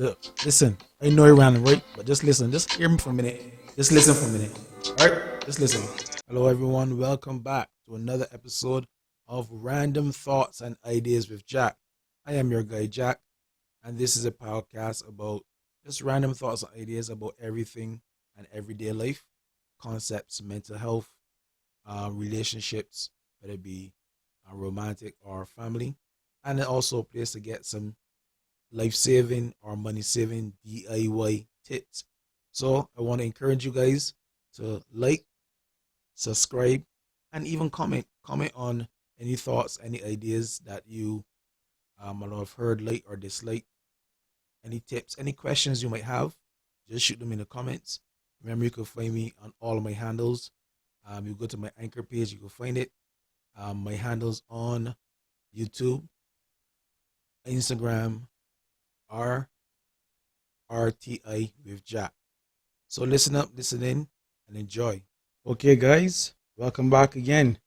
Look, listen. I know you're random, right? But just listen. Just hear me for a minute. Just listen for a minute. All right? Just listen. Hello, everyone. Welcome back to another episode of Random Thoughts and Ideas with Jack. I am your guy, Jack, and this is a podcast about just random thoughts and ideas about everything and everyday life, concepts, mental health, relationships, whether it be romantic or family, and also a place to get some life saving or money saving DIY tips. So I want to encourage you guys to like, subscribe, and even comment. Comment on any thoughts, any ideas that you have heard, like or dislike. Any tips, any questions you might have, just shoot them in the comments. Remember, you can find me on all of my handles. You go to my anchor page, you can find it. My handles on YouTube, Instagram are RTI with Jack. So listen up, listen in, and enjoy. Okay, guys, welcome back again.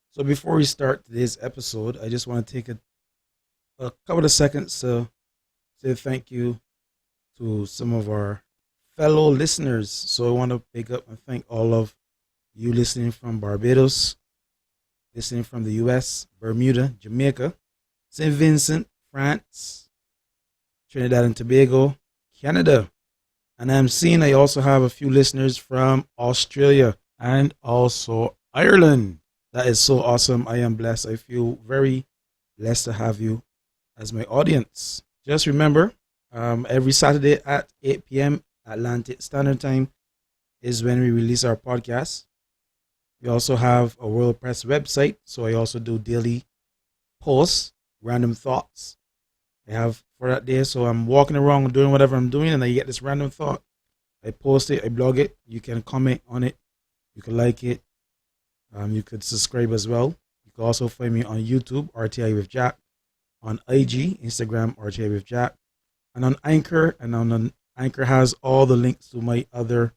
So before we start today's episode, I just want to take a couple of seconds to say thank you to some of our fellow listeners. So I want to pick up and thank all of you listening from Barbados, listening from the US, Bermuda, Jamaica, St. Vincent, France, Trinidad and Tobago, Canada. And I'm seeing I also have a few listeners from Australia and also Ireland. That is so awesome. I am blessed. I feel very blessed to have you as my audience. Just remember, every Saturday at 8 p.m. Atlantic Standard Time is when we release our podcast. We also have a WordPress website, so I also do daily posts, random thoughts I have for that day. So I'm walking around doing whatever I'm doing, and I get this random thought. I post it, I blog it. You can comment on it. You can like it. You could subscribe as well. You can also find me on YouTube, RTI with Jack, on IG, Instagram, RTI with Jack, and on Anchor. And on Anchor has all the links to my other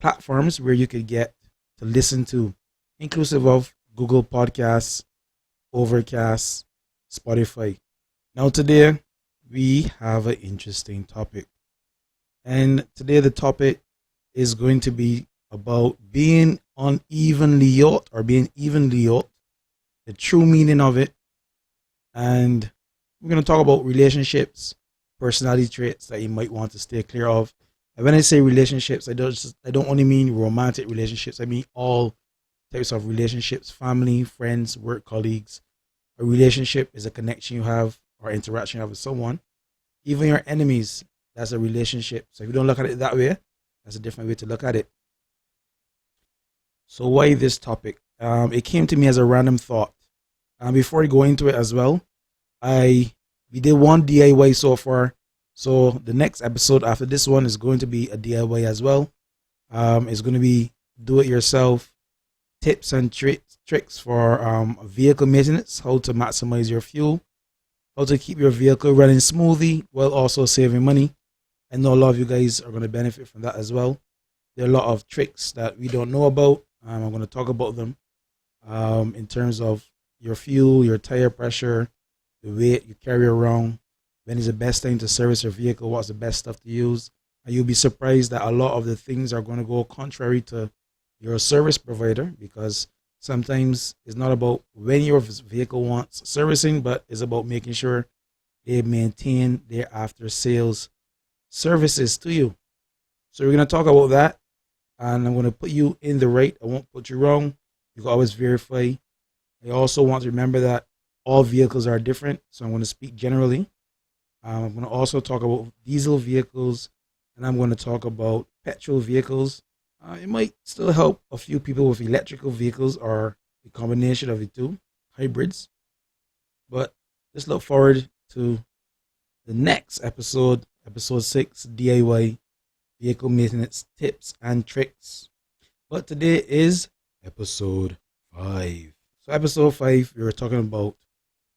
platforms where you could get to listen to, inclusive of Google Podcasts, Overcast, Spotify. Now today, we have an interesting topic. And today the topic is going to be about being unevenly yoked or being evenly yoked, the true meaning of it. And we're going to talk about relationships, personality traits that you might want to stay clear of. And when I say relationships, I don't only mean romantic relationships. I mean all types of relationships, family, friends, work colleagues. A relationship is a connection you have or interaction you have with someone. Even your enemies, that's a relationship. So if you don't look at it that way, that's a different way to look at it. So why this topic? It came to me as a random thought. Before I go into it as well, we did one DIY so far. So the next episode after this one is going to be a DIY as well. It's going to be do-it-yourself tips and tricks for vehicle maintenance, how to maximize your fuel, how to keep your vehicle running smoothly while also saving money. I know a lot of you guys are going to benefit from that as well. There are a lot of tricks that we don't know about. I'm going to talk about them in terms of your fuel, your tire pressure, the weight you carry around, when is the best time to service your vehicle, what's the best stuff to use. And you'll be surprised that a lot of the things are going to go contrary to your service provider, because sometimes it's not about when your vehicle wants servicing, but it's about making sure they maintain their after sales services to you. So we're going to talk about that, and I'm going to put you in the right. I won't put you wrong. You can always verify. I also want to remember that all vehicles are different, so I'm going to speak generally. I'm going to also talk about diesel vehicles, and I'm going to talk about petrol vehicles. It might still help a few people with electrical vehicles or a combination of the two, hybrids. But just look forward to the next episode, episode 6, DIY vehicle maintenance tips and tricks. But today is episode 5. So episode 5, we were talking about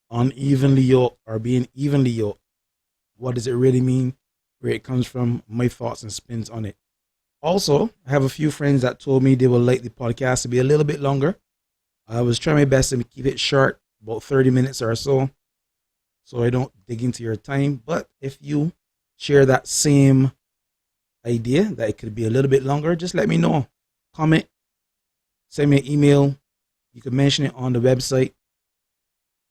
unevenly yoked or being evenly yoked. What does it really mean? Where it comes from, my thoughts and spins on it. Also, I have a few friends that told me they would like the podcast to be a little bit longer. I was trying my best to keep it short, about 30 minutes or so I don't dig into your time. But if you share that same idea, that it could be a little bit longer, just let me know. Comment, send me an email. You can mention it on the website,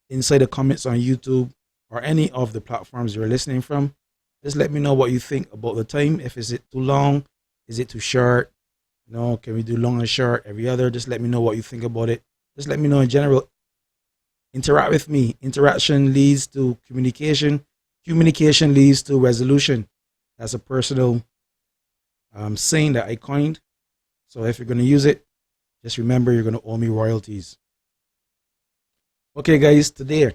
inside the comments on YouTube, or any of the platforms you're listening from. Just let me know what you think about the time. If is it too long, is it too short? Can we do long and short every other? Just let me know what you think about it. Just let me know in general. Interact with me. Interaction leads to communication. Communication leads to resolution. That's a personal saying that I coined. So if you're going to use it, just remember you're going to owe me royalties. Okay, guys, today,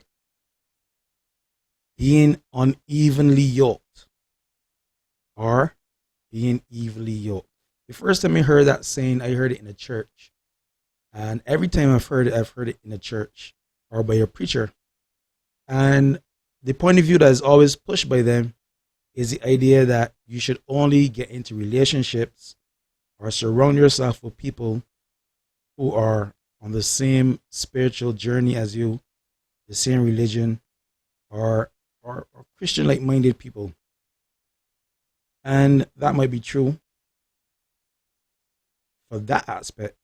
being unevenly yoked, or being evenly yoked. The first time I heard that saying, I heard it in a church. And every time I've heard it in a church or by a preacher. And the point of view that is always pushed by them is the idea that you should only get into relationships or surround yourself with people who are on the same spiritual journey as you, the same religion, or Christian like-minded people. And that might be true for that aspect.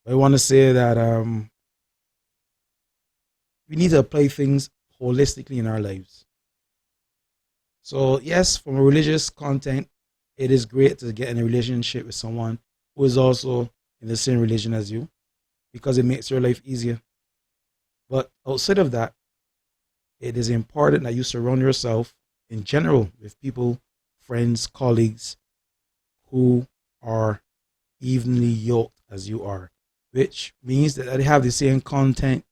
I want to say that we need to apply things holistically in our lives. So yes, from a religious content, it is great to get in a relationship with someone who is also in the same religion as you, because it makes your life easier. But outside of that, it is important that you surround yourself in general with people, friends, colleagues who are evenly yoked as you are, which means that they have the same content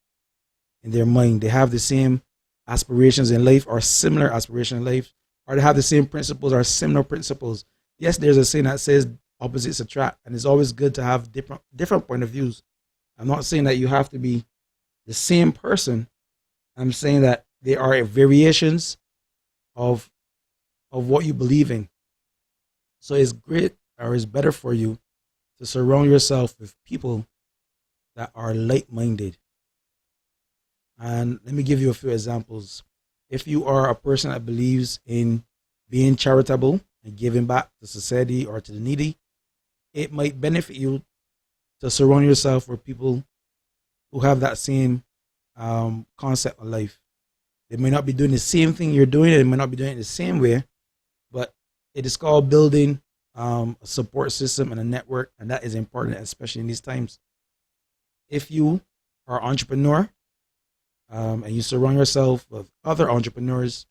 in their mind. They have the same aspirations in life, or similar aspirations in life, or they have the same principles or similar principles. Yes, there's a saying that says opposites attract, and it's always good to have different point of views. I'm not saying that you have to be the same person. I'm saying that there are variations of what you believe in. So it's great, or it's better for you to surround yourself with people that are like-minded. And let me give you a few examples. If you are a person that believes in being charitable and giving back to society or to the needy, it might benefit you to surround yourself with people who have that same concept of life. They may not be doing the same thing you're doing, they may not be doing it the same way, but it is called building a support system and a network, and that is important, especially in these times. If you are an entrepreneur and you surround yourself with other entrepreneurs,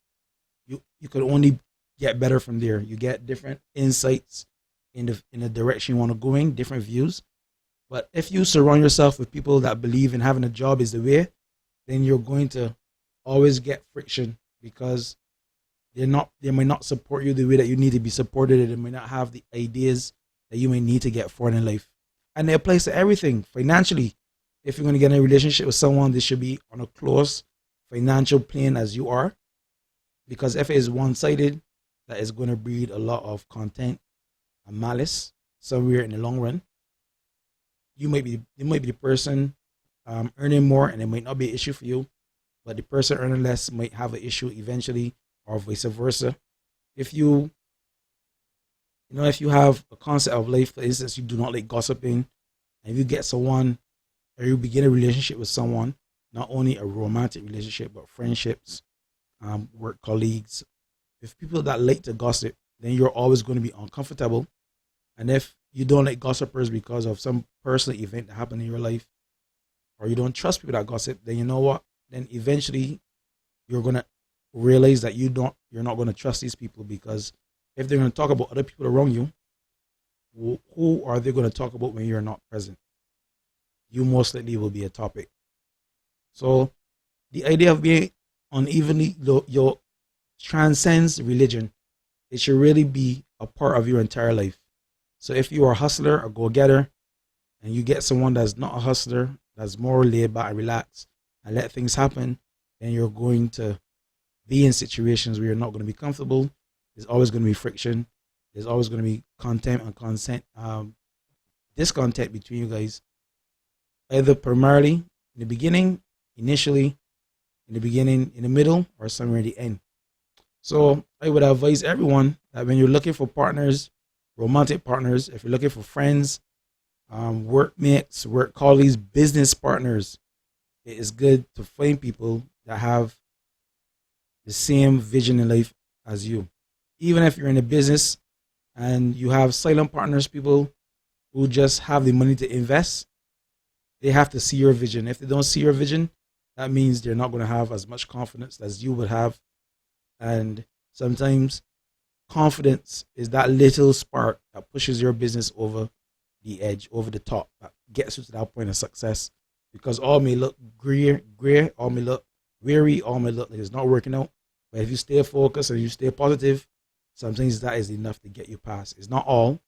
you can only get better from there. You get different insights in the direction you want to go in, different views. But if you surround yourself with people that believe in having a job is the way, then you're going to always get friction, because they might not support you the way that you need to be supported. They might not have the ideas that you may need to get forward in life. And it applies to everything. Financially, if you're going to get in a relationship with someone, they should be on a close financial plane as you are. Because if it is one-sided, that is going to breed a lot of content and malice somewhere in the long run. You might be the person earning more, and it might not be an issue for you, but the person earning less might have an issue eventually, or vice versa. If you have a concept of life, for instance, you do not like gossiping, and you get someone, or you begin a relationship with someone, not only a romantic relationship, but friendships, work colleagues, with people that like to gossip, then you're always going to be uncomfortable. And if you don't like gossipers because of some personal event that happened in your life, or you don't trust people that gossip, then you know what? Then eventually you're going to realize that you're not going to trust these people, because if they're going to talk about other people around you, who are they going to talk about when you're not present? You most likely will be a topic. So the idea of being unevenly yoked transcends religion. It should really be a part of your entire life. So if you are a hustler, a go-getter, and you get someone that's not a hustler, that's more laid back and relaxed and let things happen, then you're going to be in situations where you're not going to be comfortable. There's always going to be friction. There's always going to be content and consent, discontent between you guys, either primarily in the beginning, initially, in the beginning, in the middle, or somewhere at the end. So I would advise everyone that when you're looking for partners, romantic partners, if you're looking for friends, workmates, work colleagues, business partners, it is good to find people that have the same vision in life as you. Even if you're in a business and you have silent partners, people who just have the money to invest, they have to see your vision. If they don't see your vision, that means they're not going to have as much confidence as you would have. And sometimes confidence is that little spark that pushes your business over the edge, over the top, that gets you to that point of success. Because all may look gray, all may look weary, all may look like it's not working out. But if you stay focused and you stay positive, sometimes that is enough to get you past. It's not all,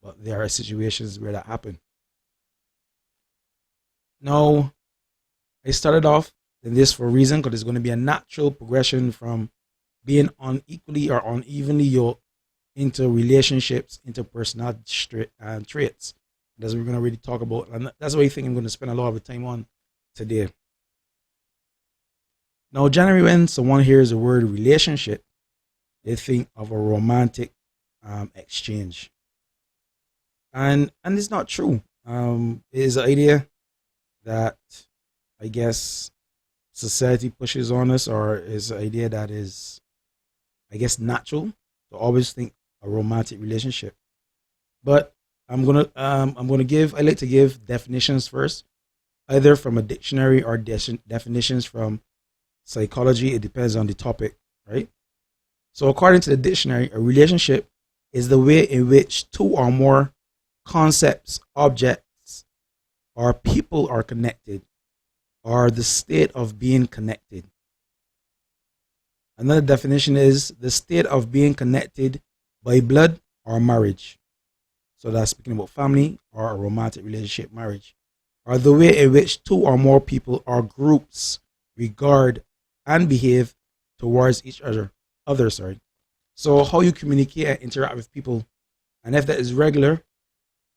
but there are situations where that happen. Now, I started off in this for a reason, because it's going to be a natural progression from being unequally or unevenly yoked into relationships, into personality traits. That's what we're going to really talk about. And that's what I think I'm going to spend a lot of the time on today. Now, generally, when someone hears the word relationship, they think of a romantic exchange. And it's not true. It is an idea that I guess society pushes on us, or is an idea that is, I guess, natural to always think a romantic relationship. But I like to give definitions first, either from a dictionary or definitions from psychology. It depends on the topic, right? So according to the dictionary, a relationship is the way in which two or more concepts, objects, or people are connected, or the state of being connected. Another definition is the state of being connected by blood or marriage. So that's speaking about family or a romantic relationship, marriage. Or the way in which two or more people or groups regard and behave towards each other. So how you communicate and interact with people. And if that is regular,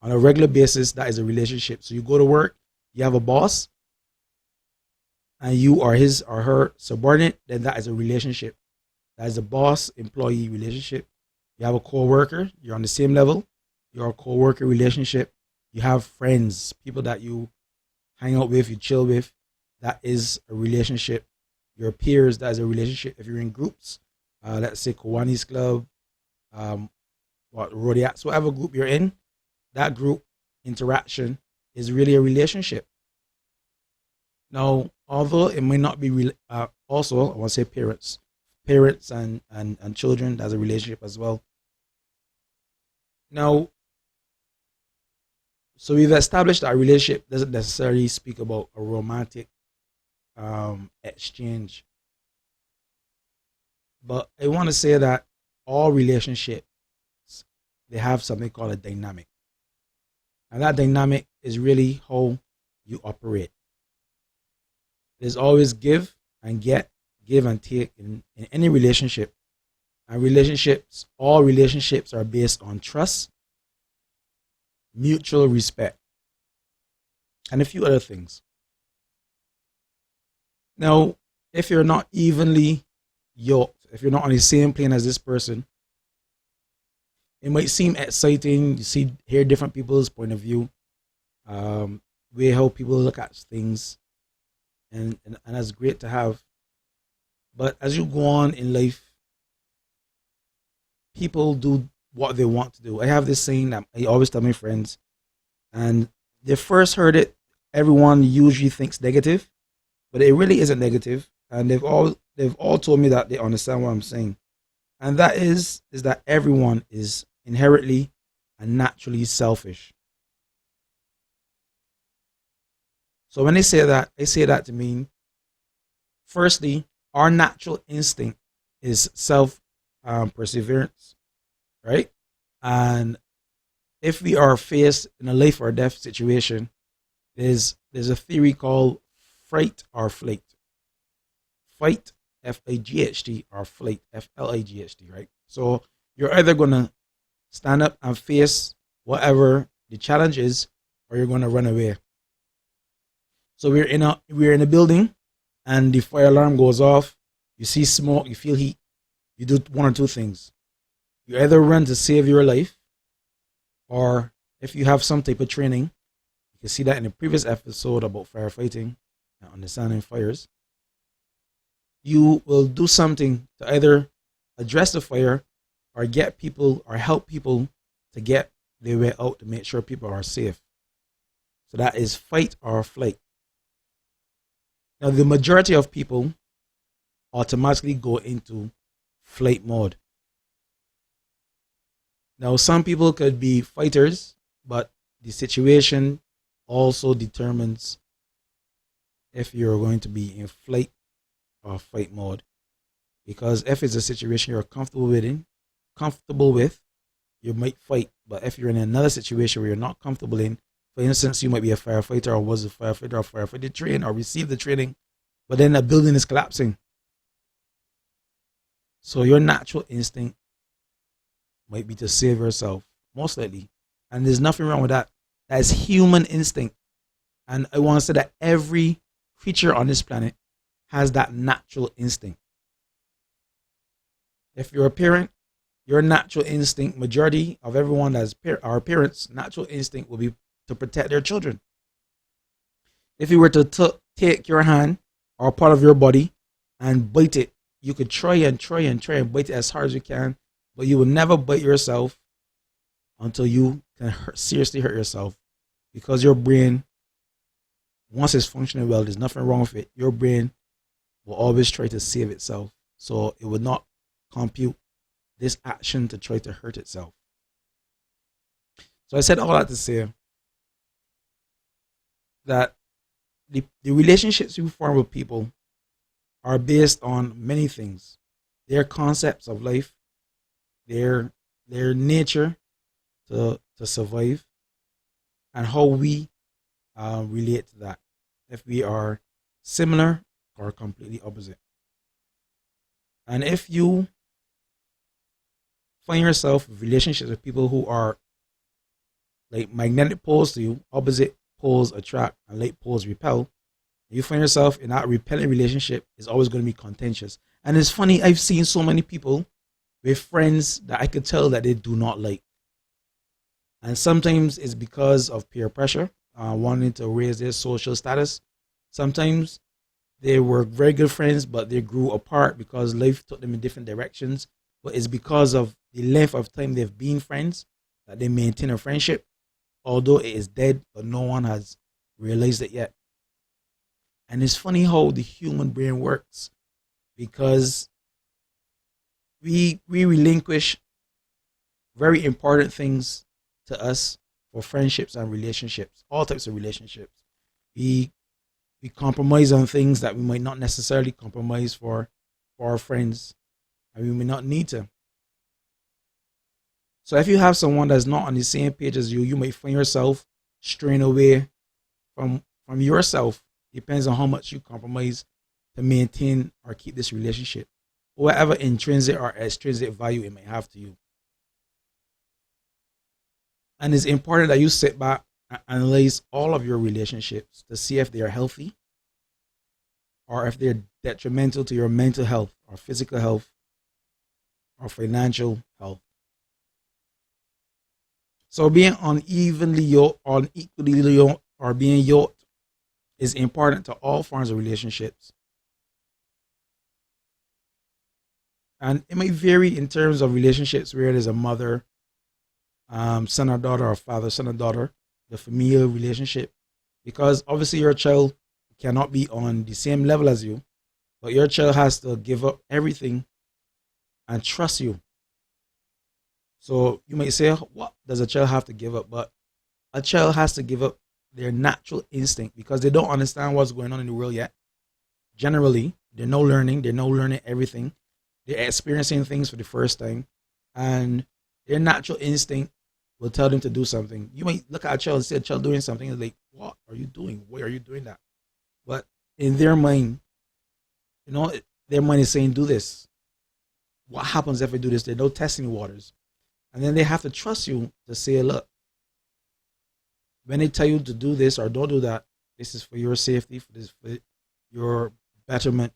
on a regular basis, that is a relationship. So you go to work, you have a boss, and you are his or her subordinate, then that is a relationship. That is a boss-employee relationship. You have a co-worker, you're on the same level, you're a co-worker relationship. You have friends, people that you hang out with, you chill with, that is a relationship. Your peers, that is a relationship. If you're in groups, let's say Kiwanis Club, Rodiacs, whatever group you're in, that group interaction is really a relationship. Now, although it may not be also, I want to say parents and children, that's a relationship as well. Now, so we've established that a relationship doesn't necessarily speak about a romantic exchange. But I want to say that all relationships, they have something called a dynamic. And that dynamic is really how you operate. There's always give and get, give and take in any relationship. And all relationships are based on trust, mutual respect, and a few other things. Now, if you're not evenly yoked, if you're not on the same plane as this person, it might seem exciting. You hear different people's point of view, way how people look at things, and that's great to have. But as you go on in life, people do what they want to do. I have this saying that I always tell my friends, and they first heard it, everyone usually thinks negative, but it really isn't negative. And they've all told me that they understand what I'm saying. And that is that everyone is inherently and naturally selfish. So when they say that to mean, firstly, our natural instinct is perseverance, right? And if we are faced in a life or death situation, there's a theory called fight or flight. Fight, F-I-G-H-T, or flight, F-L-I-G-H-T, right? So you're either going to stand up and face whatever the challenge is, or you're going to run away. So we're in a building, and the fire alarm goes off. You see smoke, you feel heat. you do one or two things. You either run to save your life, or if you have some type of training, you can see that in the previous episode about firefighting and understanding fires, you will do something to either address the fire or get people or help people to get their way out to make sure people are safe. So that is fight or flight. Now, the majority of people automatically go into flight mode. Now, some people could be fighters, but the situation also determines if you're going to be in flight or fight mode. Because if it's a situation you're comfortable with, you might fight. But if you're in another situation where you're not comfortable in, for instance, you might be a firefighter or was a firefighter or firefighter trained or received the training, but then a building is collapsing. So your natural instinct might be to save yourself, most likely. And there's nothing wrong with that. That is human instinct. And I want to say that every creature on this planet has that natural instinct. If you're a parent, your natural instinct, majority of everyone that's our parents, natural instinct will be to protect their children. If you were to take your hand or part of your body and bite it, you could try and bite it as hard as you can, but you will never bite yourself until you can seriously hurt yourself, because your brain, once it's functioning well, there's nothing wrong with it. Your brain will always try to save itself, so it will not compute this action to try to hurt itself. So I said all that to say that the relationships you form with people are based on many things: their concepts of life, their nature to survive, and how we relate to that. If we are similar or completely opposite. And if you find yourself in relationships with people who are like magnetic poles to you, opposite poles attract and like poles repel, you find yourself in that repellent relationship, is always going to be contentious. And it's funny, I've seen so many people with friends that I could tell that they do not like. And sometimes it's because of peer pressure, wanting to raise their social status. Sometimes they were very good friends, but they grew apart because life took them in different directions. But it's because of the length of time they've been friends that they maintain a friendship, although it is dead, but no one has realized it yet. And it's funny how the human brain works, because we relinquish very important things to us for friendships and relationships, all types of relationships. We compromise on things that we might not necessarily compromise for our friends, and we may not need to. So if you have someone that's not on the same page as you, you might find yourself straying away from yourself. Depends on how much you compromise to maintain or keep this relationship, whatever intrinsic or extrinsic value it may have to you. And it's important that you sit back and analyze all of your relationships to see if they are healthy or if they're detrimental to your mental health or physical health or financial health. So being unevenly yoked or unequally yoked or being yoked is important to all forms of relationships. And it may vary in terms of relationships where there's a mother, son or daughter, or father, son or daughter, the familial relationship. Because obviously your child cannot be on the same level as you, but your child has to give up everything and trust you. So you might say, what does a child have to give up? But a child has to give up their natural instinct because they don't understand what's going on in the world yet. Generally, they're no learning everything. They're experiencing things for the first time, and their natural instinct will tell them to do something. You might look at a child and see a child doing something and like, what are you doing? Why are you doing that? But in their mind, their mind is saying, do this. What happens if I do this? There are no testing waters. And then they have to trust you to say, look, when they tell you to do this or don't do that, this is for your safety, for your betterment.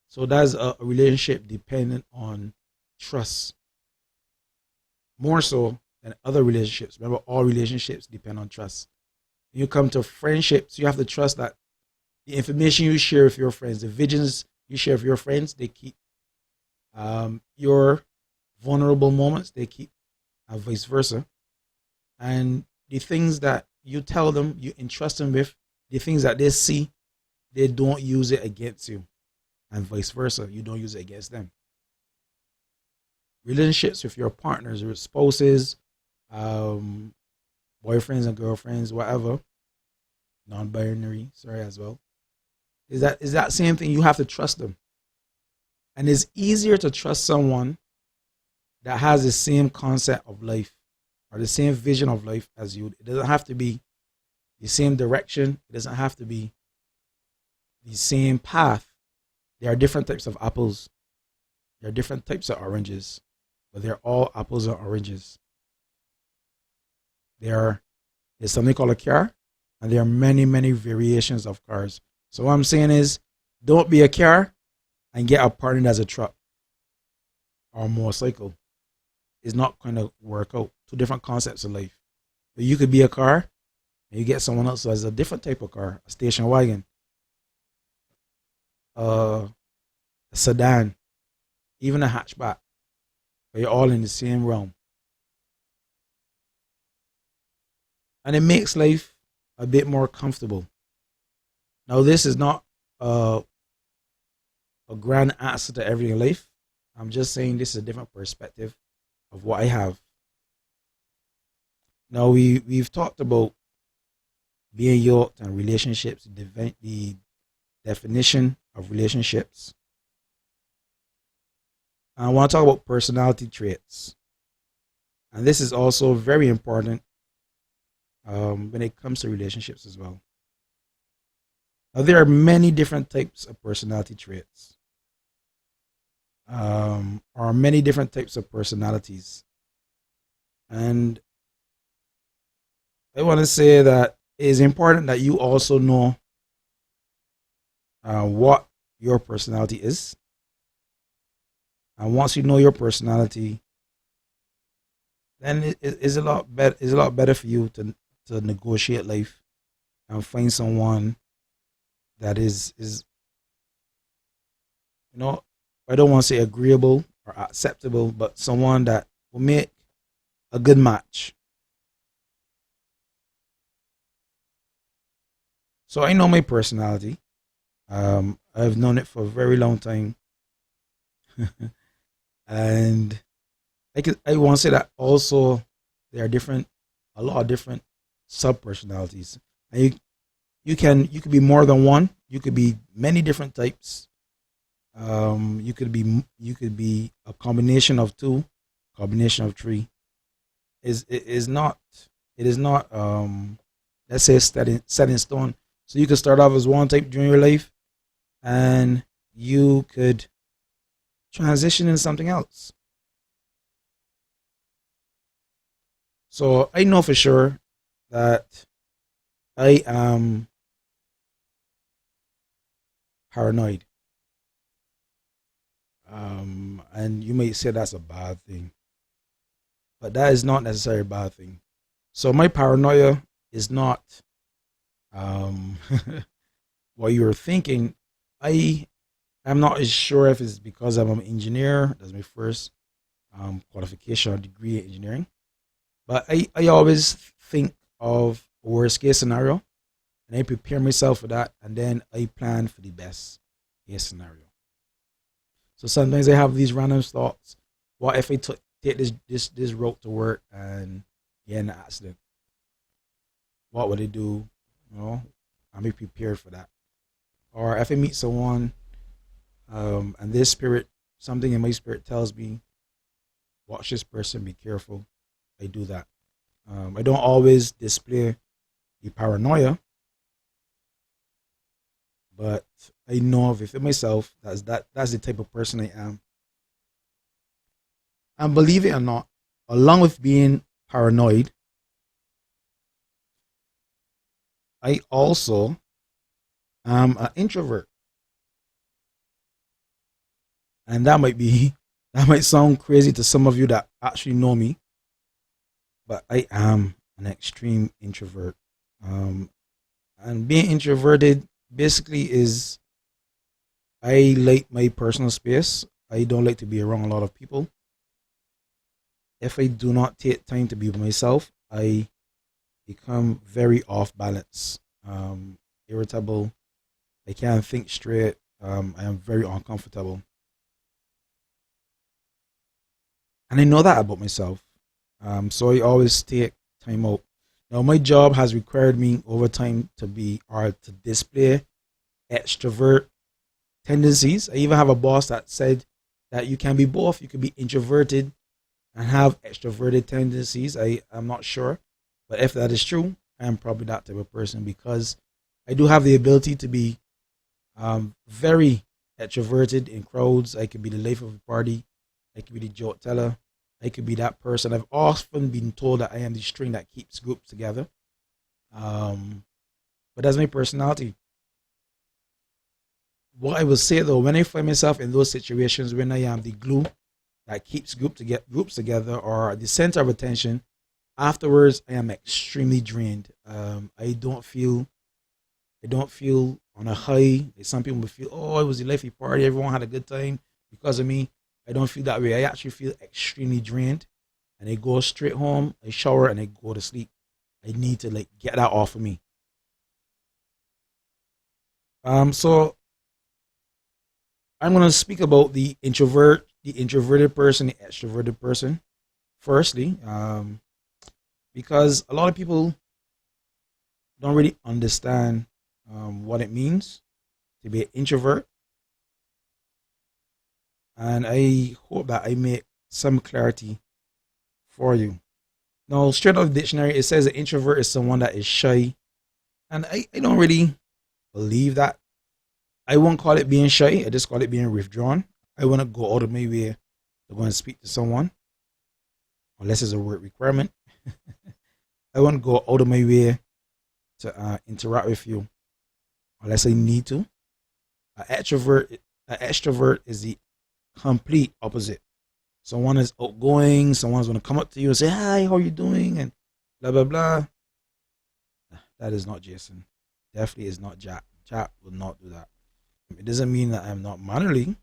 So that's a relationship dependent on trust, more so than other relationships. Remember, all relationships depend on trust. When you come to friendships, you have to trust that the information you share with your friends, the visions you share with your friends, they keep your vulnerable moments, they keep, and vice versa. And the things that you tell them, you entrust them with, the things that they see, they don't use it against you, and vice versa. You don't use it against them. Relationships with your partners or spouses, boyfriends and girlfriends, whatever, non-binary, sorry, as well, is that same thing. You have to trust them. And it's easier to trust someone that has the same concept of life or the same vision of life as you. It doesn't have to be the same direction. It doesn't have to be the same path. There are different types of apples. There are different types of oranges, but they're all apples and oranges. There's something called a car, and there are many, many variations of cars. So what I'm saying is, don't be a car and get a partner that's a truck or a motorcycle. It's not going to work out. Two different concepts of life. But you could be a car and you get someone else who has a different type of car, a station wagon, a sedan, even a hatchback. But you're all in the same realm. And it makes life a bit more comfortable. Now, this is not a grand answer to everything in life. I'm just saying this is a different perspective of what I have. Now, we've talked about being yoked and relationships, the definition of relationships. And I want to talk about personality traits. And this is also very important when it comes to relationships as well. Now, there are many different types of personality traits, or many different types of personalities. And I want to say that it is important that you also know what your personality is. And once you know your personality, then it's a lot better. It's a lot better for you to negotiate life and find someone that is I don't want to say agreeable or acceptable, but someone that will make a good match. So I know my personality. I've known it for a very long time. And I want to say that also there are a lot of different sub personalities. And you could be more than one. You could be many different types. You could be a combination of two, combination of three. It is not let's say set in stone. So you could start off as one type during your life, and you could transition into something else. So I know for sure that I am paranoid. And you may say that's a bad thing, but that is not necessarily a bad thing. So my paranoia is not what you're thinking. I am not as sure if it's because I'm an engineer. That's my first qualification or degree in engineering. But I always think of a worst case scenario, and I prepare myself for that, and then I plan for the best case scenario. So sometimes I have these random thoughts. What if I take this route to work and get in an accident? What would I do? I'm be prepared for that. Or if I meet someone, and something in my spirit tells me, watch this person, be careful, I do that. I don't always display the paranoia, but I know within myself that's the type of person I am. And believe it or not, along with being paranoid, I also am an introvert. And that might sound crazy to some of you that actually know me, but I am an extreme introvert. And being introverted basically is I like my personal space. I don't like to be around a lot of people. If I do not take time to be with myself, I become very off balance, irritable. I can't think straight. I am very uncomfortable. And I know that about myself. So I always take time out. Now, my job has required me over time to be or to display extrovert tendencies. I even have a boss that said that you can be both. You can be introverted and have extroverted tendencies. I'm not sure. But if that is true, I am probably that type of person because I do have the ability to be very extroverted in crowds. I could be the life of the party. I could be the joke teller. I could be that person. I've often been told that I am the string that keeps groups together. But that's my personality. What I will say though, when I find myself in those situations when I am the glue that keeps groups together or the center of attention, afterwards I am extremely drained. I don't feel on a high. Some people will feel, oh, it was a lively party, everyone had a good time because of me. I don't feel that way. I actually feel extremely drained, and I go straight home, I shower, and I go to sleep. I need to get that off of me. So I'm gonna speak about the introverted person, the extroverted person. Firstly, because a lot of people don't really understand what it means to be an introvert, and I hope that I make some clarity for you. Now, straight out of the dictionary, it says an introvert is someone that is shy, and I don't really believe that. I won't call it being shy, I just call it being withdrawn. I wouldn't go out of my way to go and speak to someone unless it's a work requirement. I won't go out of my way to interact with you unless I need to. An extrovert is the complete opposite. Someone is outgoing, someone's going to come up to you and say, hi, how are you doing? And blah, blah, blah. That is not Jason. Definitely is not Jack. Jack will not do that. It doesn't mean that I'm not mannerly.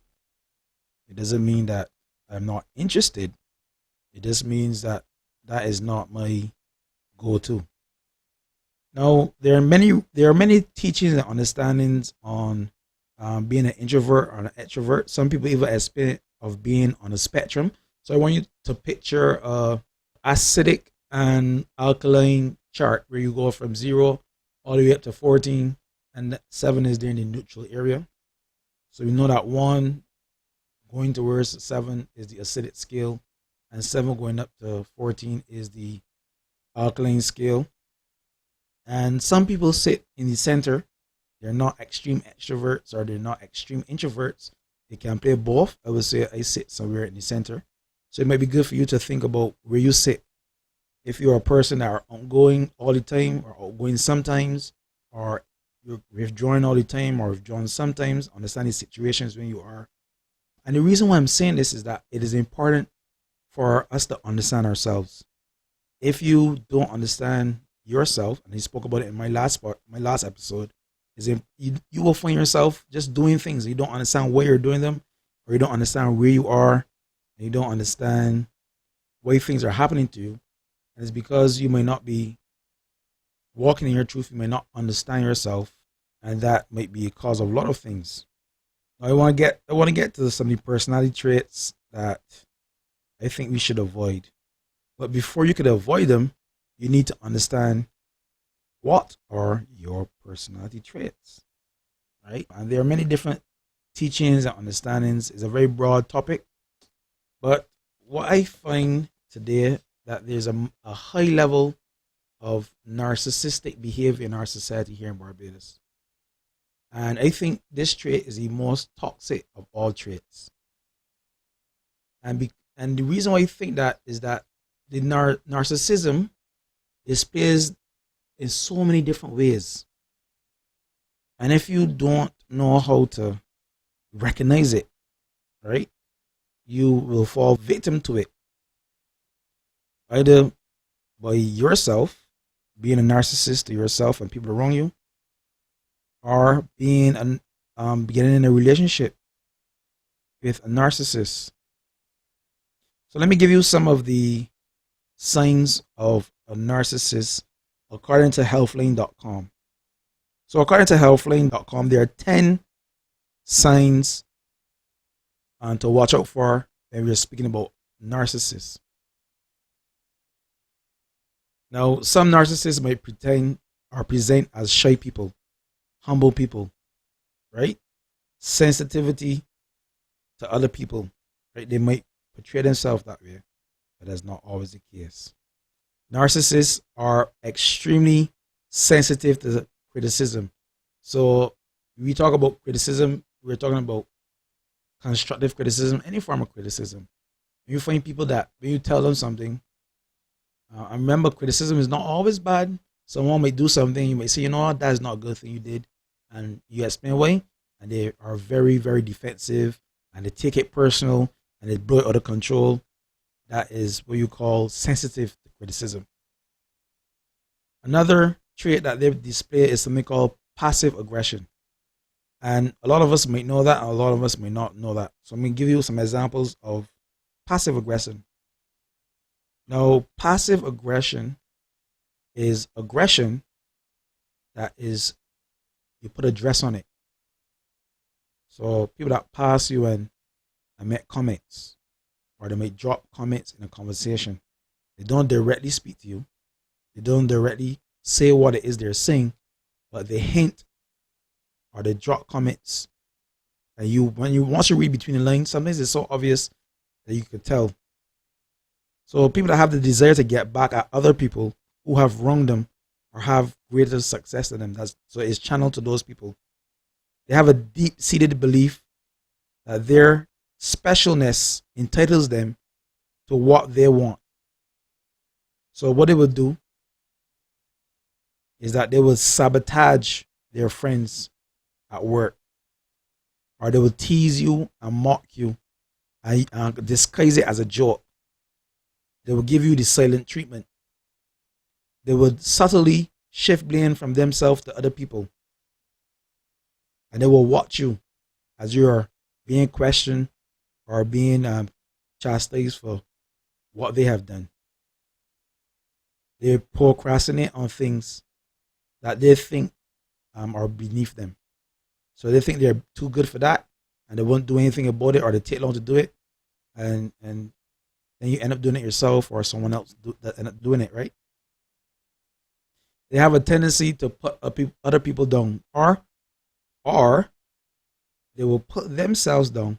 It doesn't mean that I'm not interested. It just means that that is not my go-to. Now, there are many teachings and understandings on being an introvert or an extrovert. Some people even explain it of being on a spectrum. So I want you to picture a acidic and alkaline chart where you go from 0 all the way up to 14, and 7 is there in the neutral area. So we know that 1 going towards 7 is the acidic scale, and 7 going up to 14 is the alkaline scale. And some people sit in the center. They're not extreme extroverts or they're not extreme introverts. They can play both. I would say I sit somewhere in the center. So it might be good for you to think about where you sit. If you're a person that are outgoing all the time or outgoing sometimes, or you're withdrawing all the time or withdrawing sometimes, understand the situations when you are. And the reason why I'm saying this is that it is important for us to understand ourselves. If you don't understand yourself, and I spoke about it in my last episode, you will find yourself just doing things. You don't understand why you're doing them, or you don't understand where you are, and you don't understand why things are happening to you. And it's because you may not be walking in your truth, you may not understand yourself, and that might be a cause of a lot of things. Now, I want to get to some of the personality traits that I think we should avoid. But before you could avoid them, you need to understand what are your personality traits, right? And there are many different teachings and understandings. It's a very broad topic. But what I find today, that there's a high level of narcissistic behavior in our society here in Barbados. And I think this trait is the most toxic of all traits. And the reason why I think that is that the narcissism displays in so many different ways. And if you don't know how to recognize it, right, you will fall victim to it, either by yourself, being a narcissist to yourself and people around you, or getting in a relationship with a narcissist. So let me give you some of the signs of a narcissist according to healthline.com. So according to healthline.com, there are 10 signs to watch out for when we're speaking about narcissists. Now, some narcissists might present as shy people, humble people, right? Sensitivity to other people, right? They might portray themselves that way, but that's not always the case. Narcissists are extremely sensitive to criticism. So when we talk about criticism, we're talking about constructive criticism, any form of criticism. When you find people that when you tell them something, I remember criticism is not always bad. Someone might do something, you might say, you know what, that's not a good thing you did, and you explain why, and they are very, very defensive, and they take it personal, and they blow it out of control. That is what you call sensitive to criticism. Another trait that they display is something called passive aggression. And a lot of us might know that, and a lot of us may not know that. So I'm going to give you some examples of passive aggression. Now, passive aggression is aggression that is, you put a dress on it. So people that pass you and make comments, or they may drop comments in a conversation. They don't directly speak to you. They don't directly say what it is they're saying, but they hint or they drop comments. And once you read between the lines, sometimes it's so obvious that you could tell. So people that have the desire to get back at other people who have wronged them or have greater success than them, so it's channeled to those people. They have a deep-seated belief that their specialness entitles them to what they want. So what they will do is that they will sabotage their friends at work, or they will tease you and mock you and disguise it as a joke. They will give you the silent treatment. They will subtly shift blame from themselves to other people. And they will watch you as you are being questioned or being chastised for what they have done. They procrastinate on things that they think are beneath them. So they think they're too good for that, and they won't do anything about it, or they take long to do it, and then you end up doing it yourself, or someone else that end up doing it, right? They have a tendency to put other people down, or they will put themselves down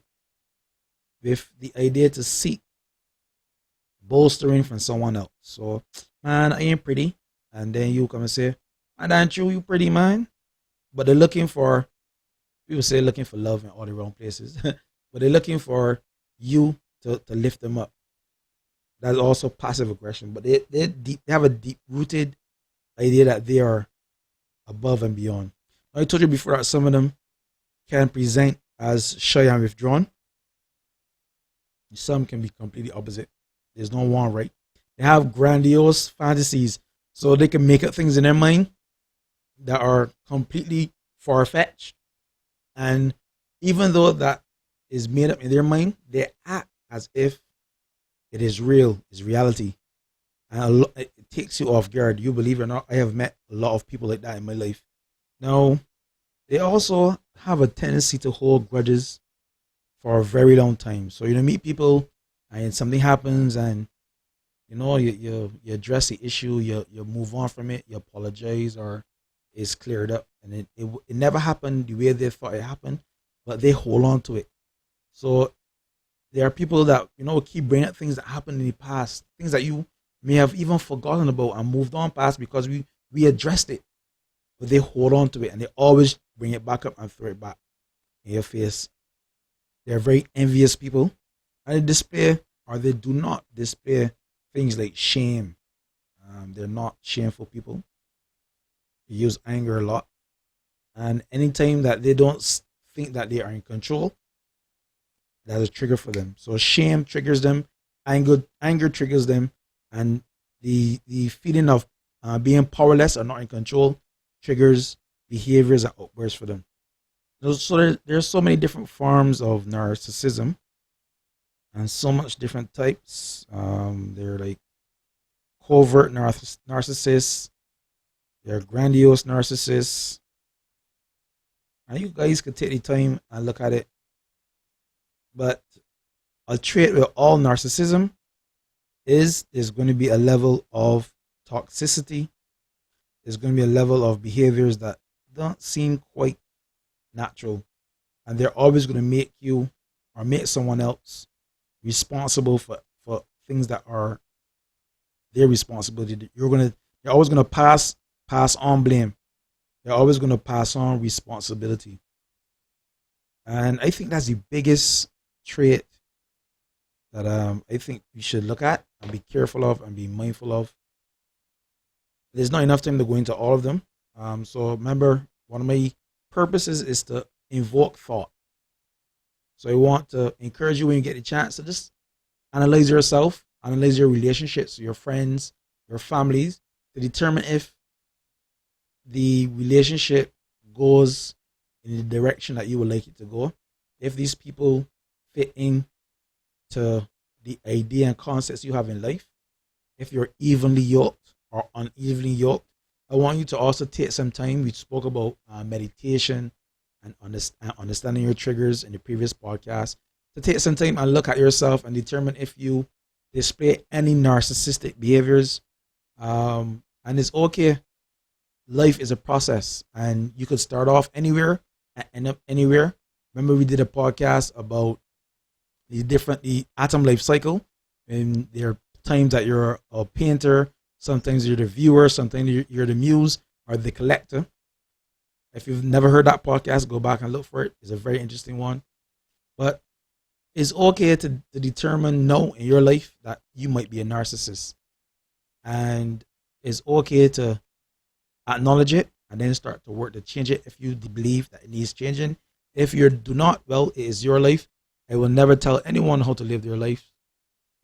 with the idea to seek bolstering from someone else. So, man, I ain't pretty, and then you come and say, man, aren't you pretty, man? But they're looking for, people say looking for love in all the wrong places, but they're looking for you to lift them up. That's also passive aggression, but they have a deep-rooted idea that they are above and beyond. I told you before that some of them can present as shy and withdrawn. Some can be completely opposite. There's no one right. They have grandiose fantasies, so they can make up things in their mind that are completely far-fetched. And even though that is made up in their mind, they act as if it is real, it's reality. And it takes you off guard. You believe it or not, I have met a lot of people like that in my life. Now, they also have a tendency to hold grudges for a very long time. So you meet people and something happens, and you address the issue, you move on from it, you apologize, or it's cleared up, and it never happened the way they thought it happened, but they hold on to it. So there are people that keep bringing up things that happened in the past, things that you may have even forgotten about and moved on past because we addressed it, but they hold on to it, and they always bring it back up and throw it back in your face. They're very envious people, and they do not display things like shame. They're not shameful people. They use anger a lot, and anytime that they don't think that they are in control, that's a trigger for them. So shame triggers them, anger triggers them, and the feeling of being powerless or not in control triggers behaviors and outbursts for them. So there's so many different forms of narcissism and so much different types. They're like covert narcissists, they're grandiose narcissists, and you guys could take the time and look at it. But a trait with all narcissism is there's going to be a level of toxicity. There's going to be a level of behaviors that don't seem quite natural, and they're always going to make you or make someone else responsible for things that are their responsibility. You're always gonna pass on blame. You're always gonna pass on responsibility. And I think that's the biggest trait that I think we should look at and be careful of and be mindful of. There's not enough time to go into all of them. So remember, one of my purposes is to invoke thought. So I want to encourage you when you get the chance to just analyze yourself, analyze your relationships, your friends, your families, to determine if the relationship goes in the direction that you would like it to go. If these people fit in to the idea and concepts you have in life, if you're evenly yoked or unevenly yoked. I want you to also take some time. We spoke about meditation and understanding your triggers in the previous podcast. To take some time and look at yourself and determine if you display any narcissistic behaviors. And it's okay. Life is a process, and you could start off anywhere and end up anywhere. Remember, we did a podcast about the atom life cycle, and there are times that you're a painter, sometimes you're the viewer, sometimes you're the muse or the collector. If you've never heard that podcast, go back and look for it. It's a very interesting one. But it's okay to determine now in your life that you might be a narcissist. And it's okay to acknowledge it and then start to work to change it if you believe that it needs changing. If you do not, well, it is your life. I will never tell anyone how to live their life.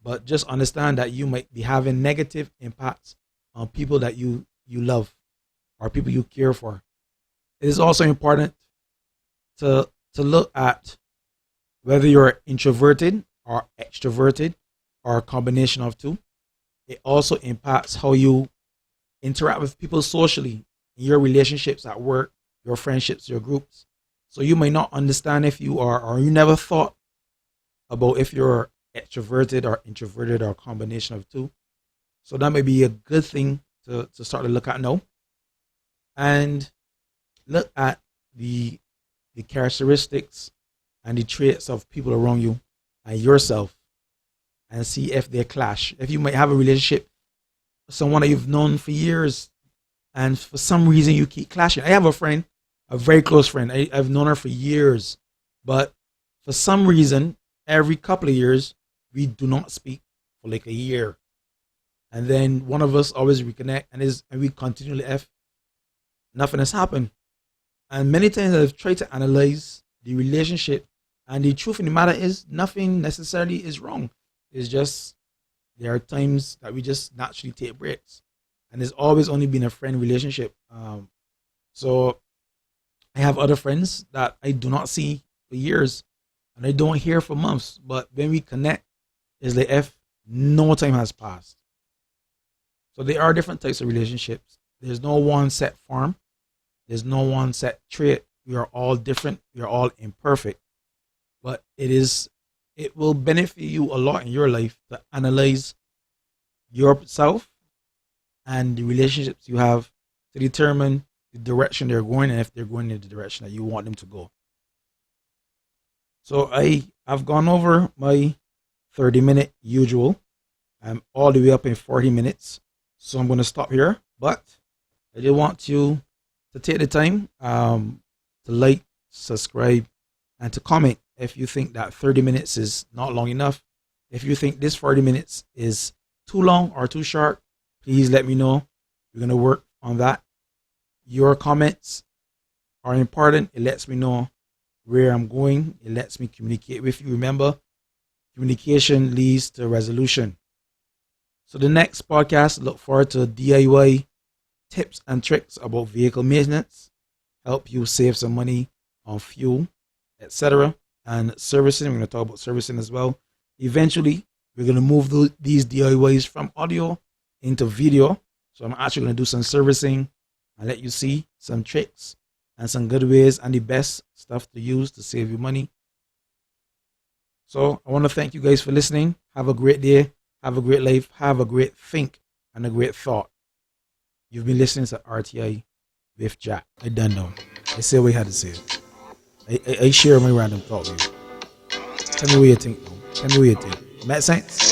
But just understand that you might be having negative impacts on people that you love or people you care for. It is also important to look at whether you're introverted or extroverted or a combination of two. It also impacts how you interact with people socially, in your relationships at work, your friendships, your groups. So you might not understand if you are, or you never thought about if you're extroverted or introverted or a combination of two. So that may be a good thing to start to look at now. And look at the characteristics and the traits of people around you and yourself and see if they clash. If you might have a relationship with someone that you've known for years and for some reason you keep clashing. I have a friend, a very close friend. I've known her for years, but for some reason, every couple of years, we do not speak for like a year. And then one of us always reconnect and we continually F. Nothing has happened. And many times I've tried to analyze the relationship, and the truth in the matter is nothing necessarily is wrong. It's just there are times that we just naturally take breaks. And it's always only been a friend relationship. So I have other friends that I do not see for years and I don't hear for months. But when we connect, it's like if no time has passed. So there are different types of relationships. There's no one set form. There's no one set trait. We are all different. We are all imperfect. But it will benefit you a lot in your life to analyze yourself and the relationships you have to determine the direction they're going and if they're going in the direction that you want them to go. So I've gone over my 30-minute usual. I'm all the way up in 40 minutes. So I'm going to stop here. But I did want you to take the time to like, subscribe, and to comment if you think that 30 minutes is not long enough. If you think this 40 minutes is too long or too short, please let me know. We're going to work on that. Your comments are important. It lets me know where I'm going. It lets me communicate with you. Remember, communication leads to resolution. So the next podcast, look forward to DIY tips and tricks about vehicle maintenance, help you save some money on fuel, etc. And servicing. We're going to talk about servicing as well. Eventually, we're going to move these DIYs from audio into video. So I'm actually going to do some servicing and let you see some tricks and some good ways and the best stuff to use to save you money. So I want to thank you guys for listening. Have a great day. Have a great life. Have a great think and a great thought. You've been listening to RTI with JAC. I done know. I say what I had to say. I share my random thought with you. Tell me what you think, though. Tell me what you think. Make sense?